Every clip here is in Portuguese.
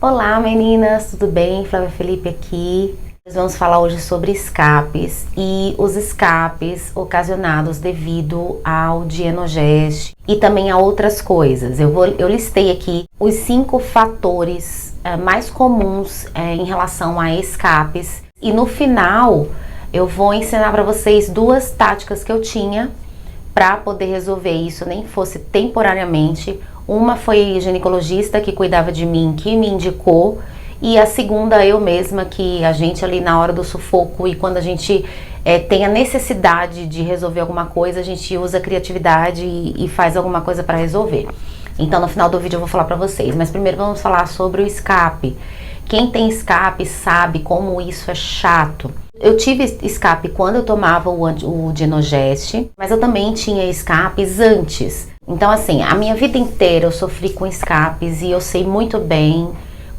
Olá meninas, tudo bem? Flávia Felipe aqui. Nós vamos falar hoje sobre escapes e os escapes ocasionados devido ao Dienogest e também a outras coisas. Eu listei aqui os 5 fatores mais comuns em relação a escapes e no final eu vou ensinar para vocês 2 táticas que eu tinha para poder resolver isso, nem fosse temporariamente. Uma foi a ginecologista que cuidava de mim, que me indicou, e a segunda eu mesma, que a gente ali na hora do sufoco e quando a gente tem a necessidade de resolver alguma coisa, a gente usa a criatividade e faz alguma coisa para resolver. Então no final do vídeo eu vou falar para vocês, mas primeiro vamos falar sobre o escape. Quem tem escape sabe como isso é chato. Eu tive escape quando eu tomava o Dienogest, mas eu também tinha escapes antes. Então assim, a minha vida inteira eu sofri com escapes e eu sei muito bem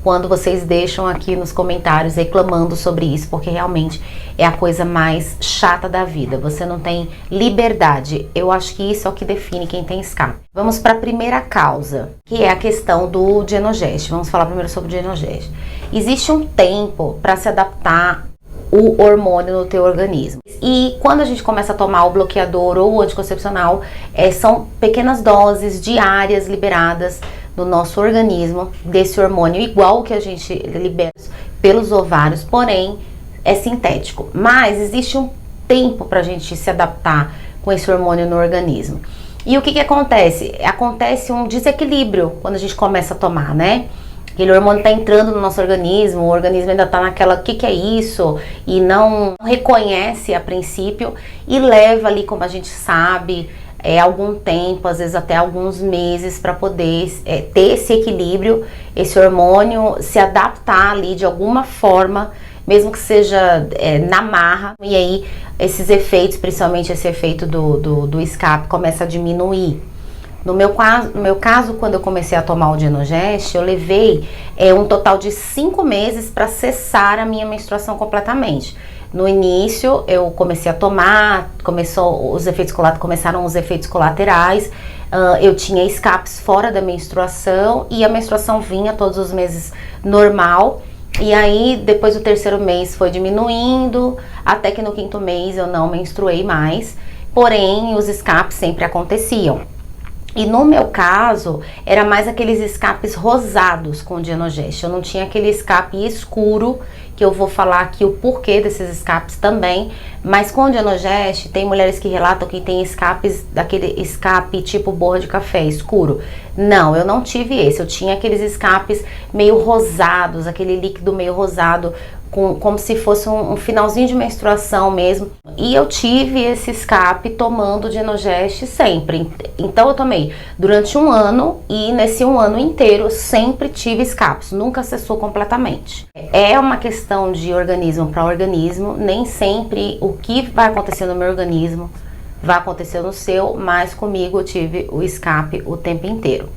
quando vocês deixam aqui nos comentários reclamando sobre isso, porque realmente é a coisa mais chata da vida. Você não tem liberdade. Eu acho que isso é o que define quem tem escape. Vamos para a primeira causa, que é a questão do Dienogest. Vamos falar primeiro sobre o Dienogest. Existe um tempo para se adaptar o hormônio no teu organismo. E quando a gente começa a tomar o bloqueador ou o anticoncepcional, são pequenas doses diárias liberadas no nosso organismo desse hormônio, igual que a gente libera pelos ovários, porém é sintético. Mas existe um tempo para a gente se adaptar com esse hormônio no organismo. E o que acontece? Acontece um desequilíbrio quando a gente começa a tomar, né? Aquele hormônio está entrando no nosso organismo, o organismo ainda está naquela, o que é isso? E não reconhece a princípio e leva ali, como a gente sabe, algum tempo, às vezes até alguns meses para poder ter esse equilíbrio, esse hormônio se adaptar ali de alguma forma, mesmo que seja na marra, e aí esses efeitos, principalmente esse efeito do escape, começa a diminuir. No meu caso, quando eu comecei a tomar o Dienogest, eu levei um total de 5 meses para cessar a minha menstruação completamente. No início, eu comecei a tomar, começaram os efeitos colaterais, eu tinha escapes fora da menstruação e a menstruação vinha todos os meses normal. E aí, depois do 3º mês foi diminuindo, até que no 5º mês eu não menstruei mais, porém os escapes sempre aconteciam. E no meu caso, era mais aqueles escapes rosados com o Dienogest. Eu não tinha aquele escape escuro, que eu vou falar aqui o porquê desses escapes também. Mas com o Dienogest, tem mulheres que relatam que tem escapes, daquele escape tipo borra de café, escuro. Não, eu não tive esse. Eu tinha aqueles escapes meio rosados, aquele líquido meio rosado, como se fosse um finalzinho de menstruação mesmo. E eu tive esse escape tomando o Dienogest sempre. Então eu tomei durante um ano e nesse um ano inteiro eu sempre tive escapes, nunca cessou completamente. É uma questão de organismo para organismo, nem sempre o que vai acontecer no meu organismo vai acontecer no seu, mas comigo eu tive o escape o tempo inteiro.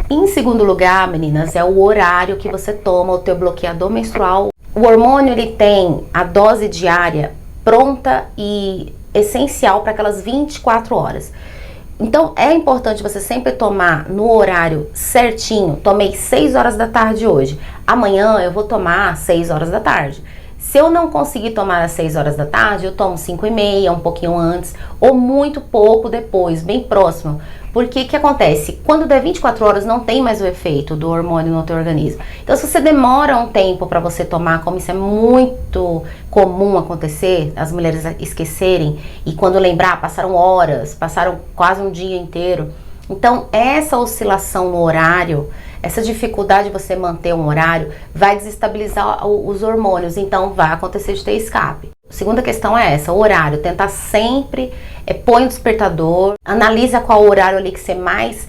Em segundo lugar, meninas, é o horário que você toma o teu bloqueador menstrual. O hormônio, ele tem a dose diária pronta e essencial para aquelas 24 horas. Então, é importante você sempre tomar no horário certinho. Tomei 6 horas da tarde hoje. Amanhã eu vou tomar às 6 horas da tarde. Se eu não conseguir tomar às 6 horas da tarde, eu tomo 5h30, um pouquinho antes, ou muito pouco depois, bem próximo. Porque o que acontece? Quando der 24 horas não tem mais o efeito do hormônio no teu organismo. Então se você demora um tempo para você tomar, como isso é muito comum acontecer, as mulheres esquecerem, e quando lembrar, passaram horas, passaram quase um dia inteiro. Então essa oscilação no horário, essa dificuldade de você manter um horário, vai desestabilizar os hormônios, então vai acontecer de ter escape. A segunda questão é essa, o horário. Tentar sempre, põe o despertador, analisa qual horário ali que você mais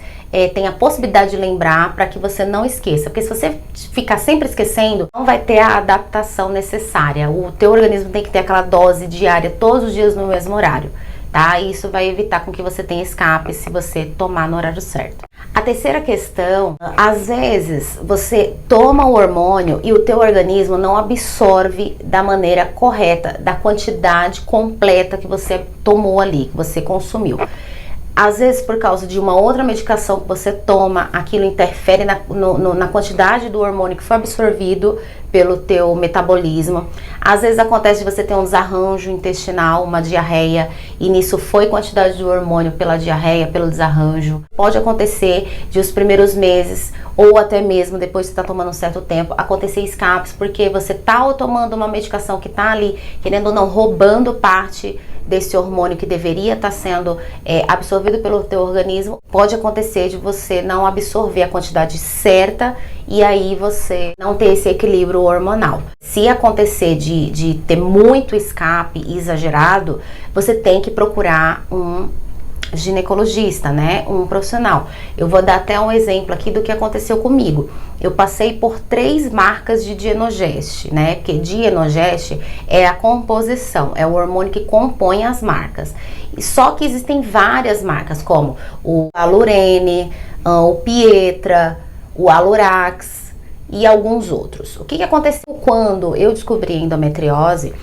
tem a possibilidade de lembrar para que você não esqueça. Porque se você ficar sempre esquecendo, não vai ter a adaptação necessária. O teu organismo tem que ter aquela dose diária todos os dias no mesmo horário, tá? E isso vai evitar com que você tenha escape se você tomar no horário certo. A terceira questão, às vezes você toma o hormônio e o teu organismo não absorve da maneira correta, da quantidade completa que você tomou ali, que você consumiu. Às vezes, por causa de uma outra medicação que você toma, aquilo interfere na quantidade do hormônio que foi absorvido pelo teu metabolismo. Às vezes acontece de você ter um desarranjo intestinal, uma diarreia, e nisso foi quantidade de hormônio pela diarreia, pelo desarranjo. Pode acontecer de os primeiros meses, ou até mesmo depois que você está tomando um certo tempo, acontecer escapes, porque você está tomando uma medicação que está ali, querendo ou não, roubando parte desse hormônio que deveria estar sendo absorvido pelo teu organismo. Pode acontecer de você não absorver a quantidade certa e aí você não ter esse equilíbrio hormonal. Se acontecer de ter muito escape exagerado, você tem que procurar um ginecologista, né? Um profissional. Eu vou dar até um exemplo aqui do que aconteceu comigo. Eu passei por 3 marcas de Dienogest, né? Porque Dienogest é a composição, é o hormônio que compõe as marcas. Só que existem várias marcas, como o Alurene, o Pietra, o Alurax e alguns outros. O que aconteceu quando eu descobri a endometriose?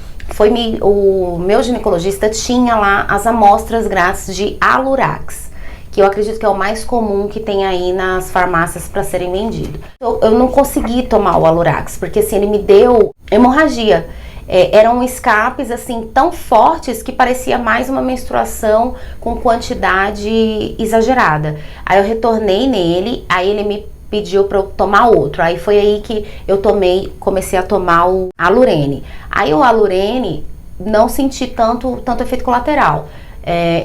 O meu ginecologista tinha lá as amostras grátis de Alurax, que eu acredito que é o mais comum que tem aí nas farmácias para serem vendidos. Eu não consegui tomar o Alurax, porque assim, ele me deu hemorragia. Eram escapes assim tão fortes que parecia mais uma menstruação com quantidade exagerada. Aí eu retornei nele, aí ele me pediu para eu tomar outro. Aí foi aí que eu comecei a tomar o Alurene. Aí o Alurene não senti tanto efeito colateral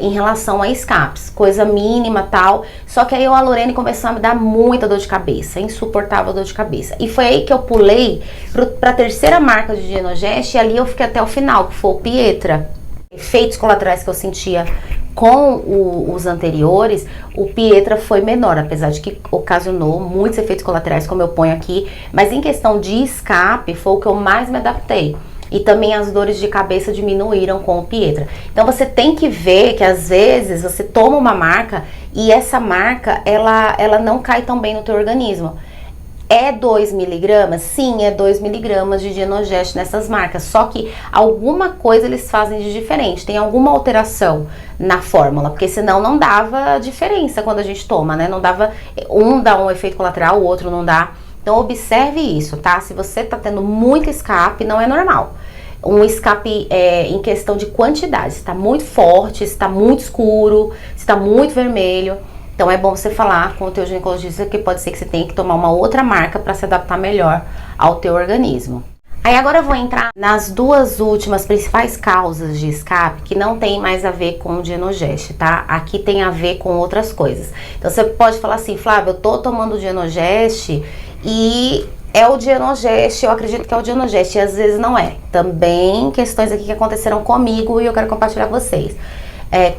em relação a escapes, coisa mínima tal. Só que aí o Alurene começou a me dar muita dor de cabeça, insuportável dor de cabeça. E foi aí que eu pulei para a terceira marca de Dienogest e ali eu fiquei até o final, que foi o Pietra. Efeitos colaterais que eu sentia com os anteriores, o Pietra foi menor, apesar de que ocasionou muitos efeitos colaterais, como eu ponho aqui, mas em questão de escape, foi o que eu mais me adaptei. E também as dores de cabeça diminuíram com o Pietra. Então você tem que ver que às vezes você toma uma marca e essa marca, ela não cai tão bem no teu organismo. É 2 miligramas? Sim, é 2 miligramas de Dienogest nessas marcas. Só que alguma coisa eles fazem de diferente. Tem alguma alteração na fórmula, porque senão não dava diferença quando a gente toma, né? Não dava, um dá um efeito colateral, o outro não dá. Então observe isso, tá? Se você tá tendo muito escape, não é normal. Um escape em questão de quantidade. Se tá muito forte, se tá muito escuro, se tá muito vermelho. Então é bom você falar com o teu ginecologista que pode ser que você tenha que tomar uma outra marca para se adaptar melhor ao teu organismo. Aí agora eu vou entrar nas 2 últimas principais causas de escape que não tem mais a ver com o Dienogest, tá? Aqui tem a ver com outras coisas. Então você pode falar assim, Flávia, eu tô tomando o Dienogest e é o Dienogest, eu acredito que é o Dienogest e às vezes não é. Também questões aqui que aconteceram comigo e eu quero compartilhar com vocês.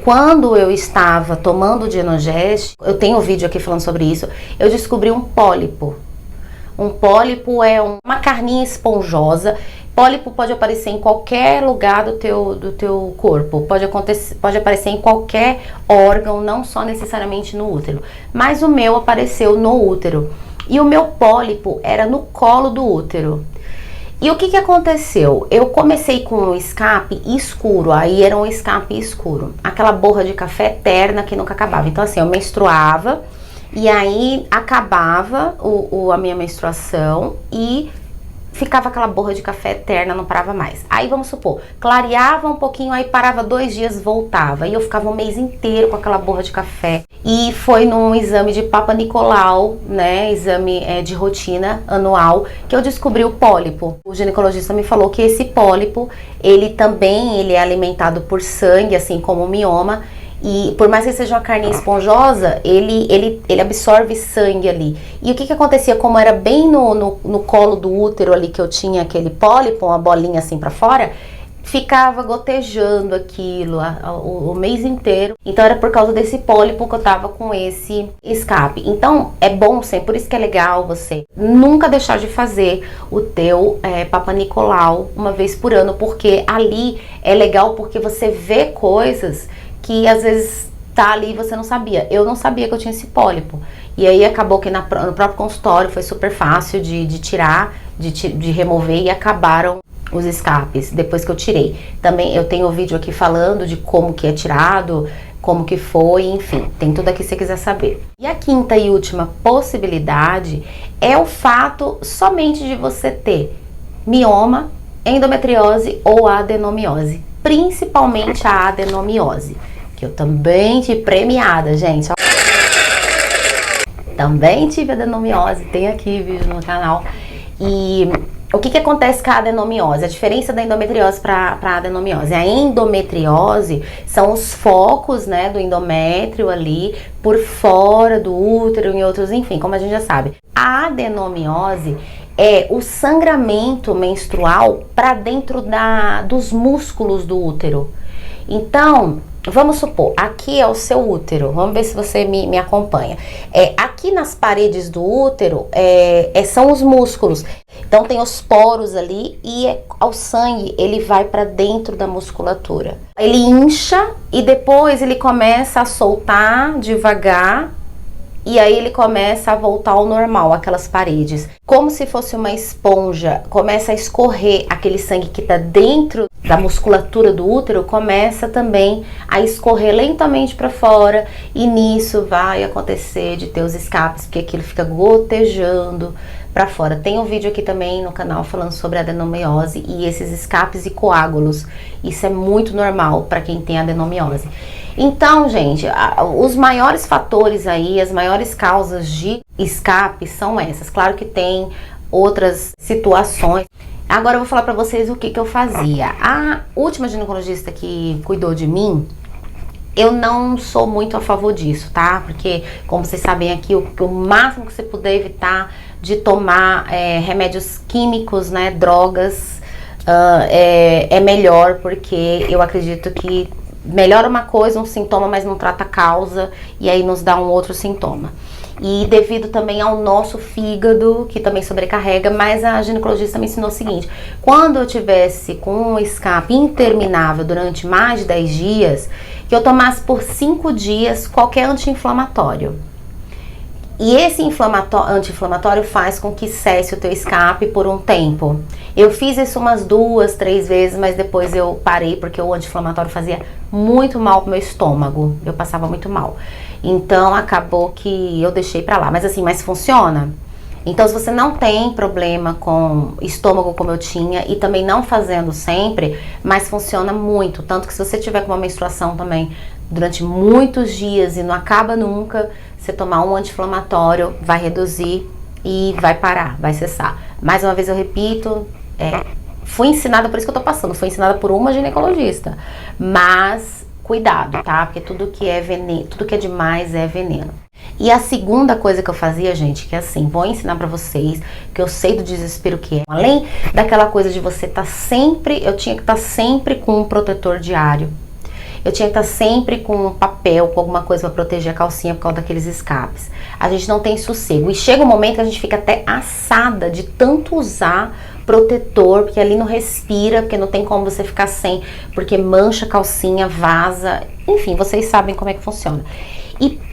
Quando eu estava tomando o Dienogest, eu tenho um vídeo aqui falando sobre isso, eu descobri um pólipo. Um pólipo é uma carninha esponjosa. Pólipo pode aparecer em qualquer lugar do teu corpo, pode aparecer em qualquer órgão, não só necessariamente no útero. Mas o meu apareceu no útero. E o meu pólipo era no colo do útero. E o que aconteceu? Eu comecei com um escape escuro, aí era um escape escuro. Aquela borra de café eterna que nunca acabava. Então assim, eu menstruava e aí acabava a minha menstruação e ficava aquela borra de café eterna, não parava mais. Aí vamos supor, clareava um pouquinho, aí parava 2 dias, voltava. E eu ficava um mês inteiro com aquela borra de café. E foi num exame de Papa Nicolau, né, exame de rotina anual, que eu descobri o pólipo. O ginecologista me falou que esse pólipo, ele é alimentado por sangue, assim como o mioma. E por mais que seja uma carne esponjosa, ele absorve sangue ali. E o que acontecia, como era bem no colo do útero ali que eu tinha aquele pólipo, uma bolinha assim pra fora, ficava gotejando aquilo o mês inteiro. Então era por causa desse pólipo que eu tava com esse escape. Então é bom sempre, por isso que é legal você nunca deixar de fazer o teu Papa Nicolau uma vez por ano, porque ali é legal porque você vê coisas que às vezes tá ali e você não sabia. Eu não sabia que eu tinha esse pólipo. E aí acabou que no próprio consultório foi super fácil de tirar, de remover e acabaram os escapes depois que eu tirei. Também eu tenho um vídeo aqui falando de como que é tirado, como que foi, enfim, tem tudo aqui se você quiser saber. E a quinta e última possibilidade é o fato somente de você ter mioma, endometriose ou adenomiose, principalmente a adenomiose, que eu também tive premiada, gente. Também tive adenomiose, tem aqui vídeo no canal. E o que acontece com a adenomiose? A diferença da endometriose para a adenomiose. A endometriose são os focos, né, do endométrio ali por fora do útero e outros, enfim, como a gente já sabe. A adenomiose é o sangramento menstrual para dentro dos músculos do útero. Então, vamos supor, aqui é o seu útero, vamos ver se você me acompanha. Aqui nas paredes do útero são os músculos, então tem os poros ali e o sangue ele vai para dentro da musculatura. Ele incha e depois ele começa a soltar devagar. E aí ele começa a voltar ao normal, aquelas paredes. Como se fosse uma esponja, começa a escorrer aquele sangue que está dentro da musculatura do útero, começa também a escorrer lentamente para fora. E nisso vai acontecer de ter os escapes, porque aquilo fica gotejando para fora. Tem um vídeo aqui também no canal falando sobre a adenomiose e esses escapes e coágulos. Isso é muito normal para quem tem adenomiose. Então, gente, os maiores fatores aí, as maiores causas de escape são essas. Claro que tem outras situações. Agora eu vou falar pra vocês o que eu fazia. A última ginecologista que cuidou de mim, eu não sou muito a favor disso, tá? Porque, como vocês sabem aqui, o máximo que você puder evitar de tomar remédios químicos, né, drogas, é melhor, porque eu acredito que melhora uma coisa, um sintoma, mas não trata a causa, e aí nos dá um outro sintoma. E devido também ao nosso fígado, que também sobrecarrega, mas a ginecologista me ensinou o seguinte: quando eu tivesse com um escape interminável durante mais de 10 dias, que eu tomasse por 5 dias qualquer anti-inflamatório. E esse anti-inflamatório faz com que cesse o teu escape por um tempo. Eu fiz isso umas 2, 3 vezes, mas depois eu parei porque o anti-inflamatório fazia muito mal pro meu estômago. Eu passava muito mal. Então acabou que eu deixei pra lá. Mas assim, mas funciona? Então, se você não tem problema com estômago como eu tinha e também não fazendo sempre, mas funciona muito. Tanto que se você tiver com uma menstruação também durante muitos dias e não acaba nunca, você tomar um anti-inflamatório vai reduzir e vai parar, vai cessar. Mais uma vez eu repito, fui ensinada, por isso que eu tô passando, fui ensinada por uma ginecologista. Mas cuidado, tá? Porque tudo que é veneno, tudo que é demais é veneno. E a segunda coisa que eu fazia, gente, que é assim, vou ensinar pra vocês, que eu sei do desespero que é. Além daquela coisa de você estar sempre, eu tinha que estar sempre com um protetor diário. Eu tinha que estar sempre com um papel, com alguma coisa para proteger a calcinha por causa daqueles escapes. A gente não tem sossego. E chega um momento que a gente fica até assada de tanto usar protetor, porque ali não respira, porque não tem como você ficar sem, porque mancha a calcinha, vaza. Enfim, vocês sabem como é que funciona.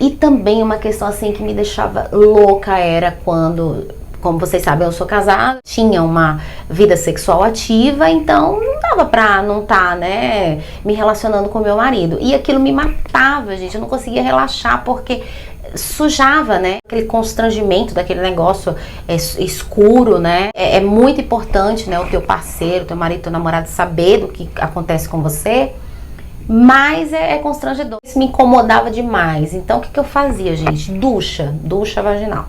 E também uma questão assim que me deixava louca era quando, como vocês sabem, eu sou casada, tinha uma vida sexual ativa, então não dava pra não estar, né, me relacionando com meu marido. E aquilo me matava, gente, eu não conseguia relaxar porque sujava, né, aquele constrangimento daquele negócio escuro, né. É muito importante, né, o teu parceiro, teu marido, teu namorado saber do que acontece com você. Mas é constrangedor, isso me incomodava demais. Então o que eu fazia, gente? Ducha vaginal.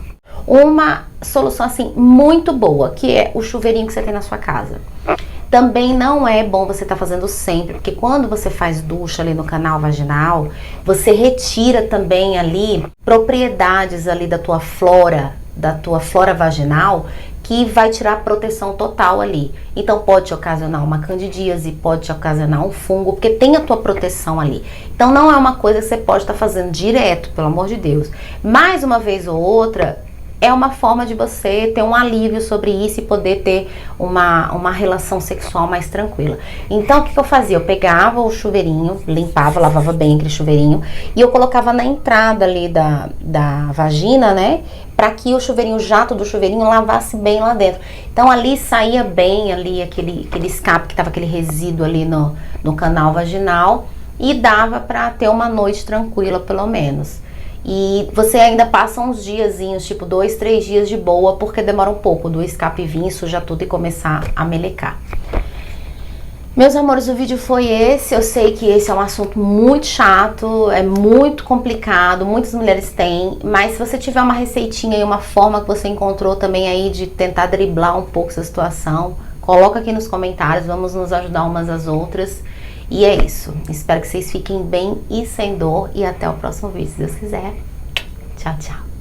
Uma solução assim muito boa, que é o chuveirinho que você tem na sua casa. Também não é bom você estar fazendo sempre, porque quando você faz ducha ali no canal vaginal, você retira também ali propriedades ali da tua flora vaginal, que vai tirar a proteção total ali. Então pode te ocasionar uma candidíase, pode te ocasionar um fungo, porque tem a tua proteção ali. Então não é uma coisa que você pode estar fazendo direto, pelo amor de Deus. Mais uma vez ou outra, é uma forma de você ter um alívio sobre isso e poder ter uma relação sexual mais tranquila. Então o que eu fazia? Eu pegava o chuveirinho, limpava, lavava bem aquele chuveirinho e eu colocava na entrada ali da vagina, né? Para que o chuveirinho, o jato do chuveirinho lavasse bem lá dentro. Então ali saía bem ali aquele escape que tava aquele resíduo ali no canal vaginal. e dava pra ter uma noite tranquila pelo menos. E você ainda passa uns diazinhos, tipo 2, 3 dias de boa, porque demora um pouco do escape vir, sujar tudo e começar a melecar. Meus amores, o vídeo foi esse. Eu sei que esse é um assunto muito chato, é muito complicado, muitas mulheres têm, mas se você tiver uma receitinha e uma forma que você encontrou também aí de tentar driblar um pouco essa situação, coloca aqui nos comentários, vamos nos ajudar umas às outras. E é isso. Espero que vocês fiquem bem e sem dor, e até o próximo vídeo, se Deus quiser. Tchau, tchau.